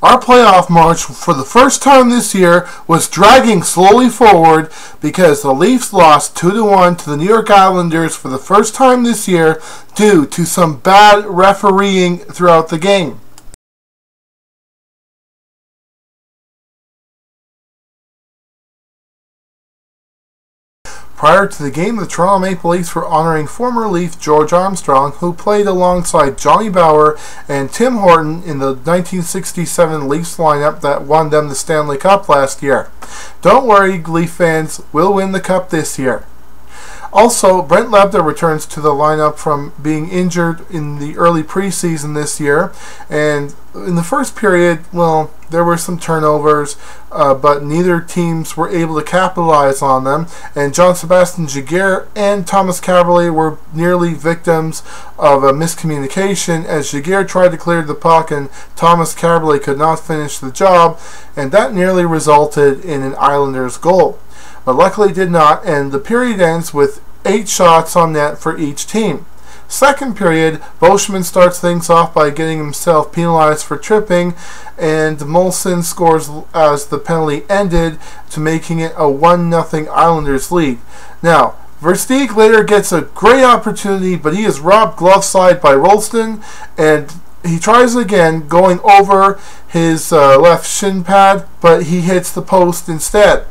Our playoff march for the first time this year was dragging slowly forward because the Leafs lost 2-1 to the New York Islanders for the first time this year due to some bad refereeing throughout the game. Prior to the game, the Toronto Maple Leafs were honoring former Leaf George Armstrong, who played alongside Johnny Bower and Tim Horton in the 1967 Leafs lineup that won them the Stanley Cup last year. Don't worry, Leaf fans, we'll win the Cup this year. Also, Brent Lebda returns to the lineup from being injured in the early preseason this year. And in the first period, well, there were some turnovers, but neither teams were able to capitalize on them. And Jean-Sébastien Giguère and Thomas Kaberle were nearly victims of a miscommunication as Giguère tried to clear the puck and Thomas Kaberle could not finish the job. And that nearly resulted in an Islanders goal. But luckily did not, and the period ends with 8 shots on net for each team. Second period, Boschman starts things off by getting himself penalized for tripping, and Molson scores as the penalty ended, to making it a 1-0 Islanders lead. Now, Versteeg later gets a great opportunity, but he is robbed glove side by Rolston, and he tries again, going over his left shin pad, but he hits the post instead.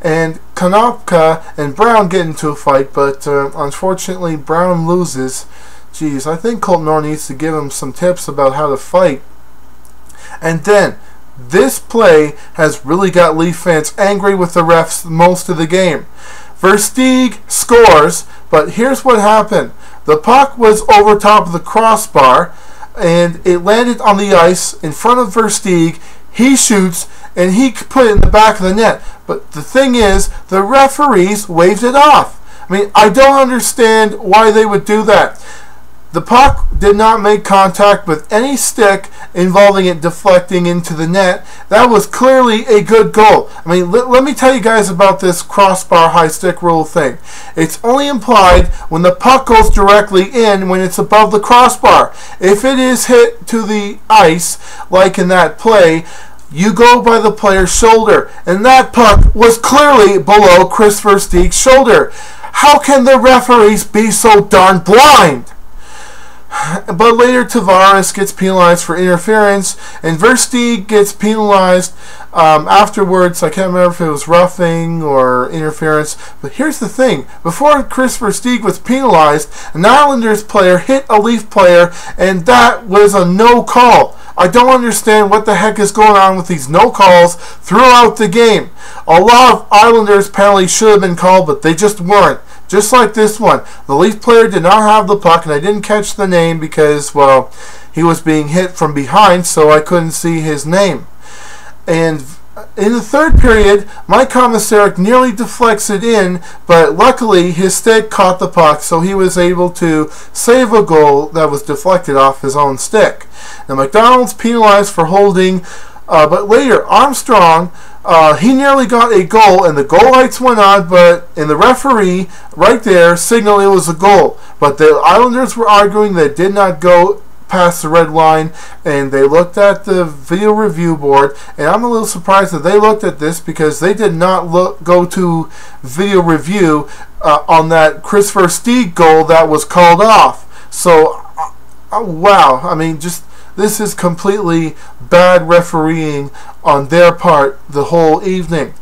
And Konopka and Brown get into a fight, but unfortunately Brown loses. Geez, I think Colton Orr needs to give him some tips about how to fight. And then, this play has really got Leaf fans angry with the refs most of the game. Versteeg scores, but here's what happened. The puck was over top of the crossbar, and it landed on the ice in front of Versteeg. He shoots, and he put it in the back of the net. But the thing is, the referees waved it off. I mean, I don't understand why they would do that. The puck did not make contact with any stick involving it deflecting into the net. That was clearly a good goal. I mean, let me tell you guys about this crossbar high stick rule thing. It's only implied when the puck goes directly in when it's above the crossbar. If it is hit to the ice, like in that play, you go by the player's shoulder, and that puck was clearly below Chris Versteeg's shoulder. How can the referees be so darn blind? But later Tavares gets penalized for interference, and Versteeg gets penalized afterwards. I can't remember if it was roughing or interference. But here's the thing. Before Chris Versteeg was penalized, an Islanders player hit a Leaf player, and that was a no call. I don't understand what the heck is going on with these no calls throughout the game. A lot of Islanders penalties should have been called, but they just weren't. Just like this one. The Leaf player did not have the puck, and I didn't catch the name because, well, he was being hit from behind, so I couldn't see his name. And in the third period, Mike Komisarek nearly deflects it in, but luckily his stick caught the puck, so he was able to save a goal that was deflected off his own stick. Now, McDonald's penalized for holding, but later Armstrong, he nearly got a goal, and the goal lights went on, but in the referee right there signaled it was a goal. But the Islanders were arguing that it did not go past the red line, and they looked at the video review board, and I'm a little surprised that they looked at this because they did not go to video review on that Chris Versteeg goal that was called off. So, wow, I mean, just this is completely bad refereeing on their part the whole evening.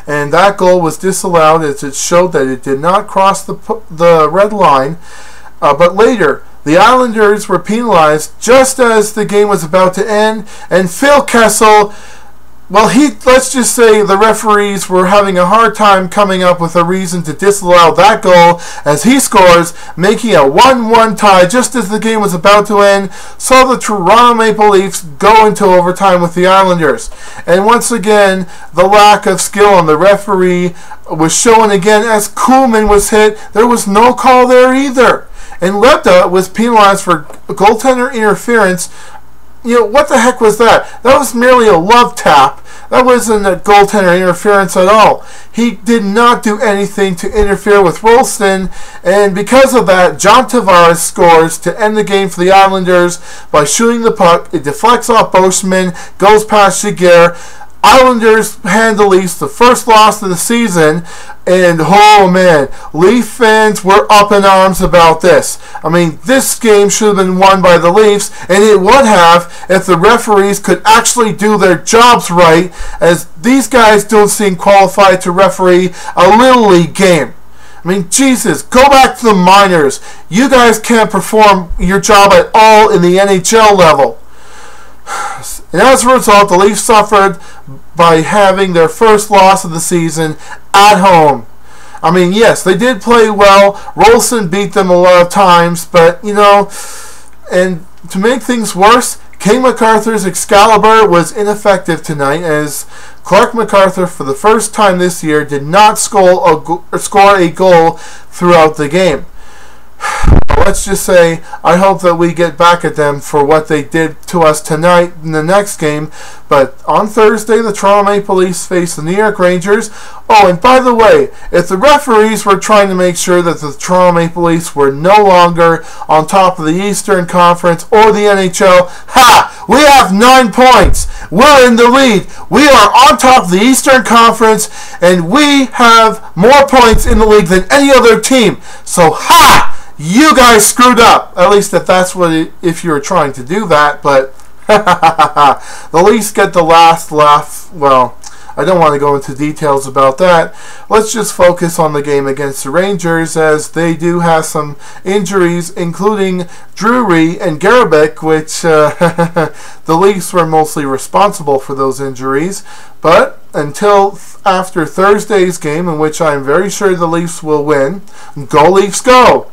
And that goal was disallowed as it showed that it did not cross the red line. But later, the Islanders were penalized just as the game was about to end, and Phil Kessel, well, let's just say the referees were having a hard time coming up with a reason to disallow that goal as he scores, making a 1-1 tie just as the game was about to end, saw the Toronto Maple Leafs go into overtime with the Islanders. And once again, the lack of skill on the referee was shown again as Kuhlman was hit. There was no call there either. And Lebda was penalized for goaltender interference what the heck was that? That was merely a love tap. That wasn't a goaltender interference at all. He did not do anything to interfere with Rolston, and because of that, John Tavares scores to end the game for the Islanders by shooting the puck. It deflects off Boschman, goes past Giguère. Islanders hand the Leafs the first loss of the season, and oh man, Leaf fans were up in arms about this. I mean, this game should have been won by the Leafs, and it would have if the referees could actually do their jobs right, as these guys don't seem qualified to referee a Little League game. I mean, Jesus, go back to the minors. You guys can't perform your job at all in the NHL level. And as a result, the Leafs suffered by having their first loss of the season at home. I mean, yes, they did play well. Rolston beat them a lot of times, but, and to make things worse, King MacArthur's Excalibur was ineffective tonight, as Clark MacArthur, for the first time this year, did not score a goal throughout the game. Let's just say, I hope that we get back at them for what they did to us tonight in the next game. But on Thursday, the Toronto Maple Leafs face the New York Rangers. Oh, and by the way, if the referees were trying to make sure that the Toronto Maple Leafs were no longer on top of the Eastern Conference or the NHL, we have 9 points. We're in the lead. We are on top of the Eastern Conference, and we have more points in the league than any other team. So, you guys screwed up. At least if you were trying to do that, but the Leafs get the last laugh. Well, I don't want to go into details about that. Let's just focus on the game against the Rangers, as they do have some injuries, including Drury and Garabek, which the Leafs were mostly responsible for those injuries. But until after Thursday's game, in which I'm very sure the Leafs will win, go Leafs go!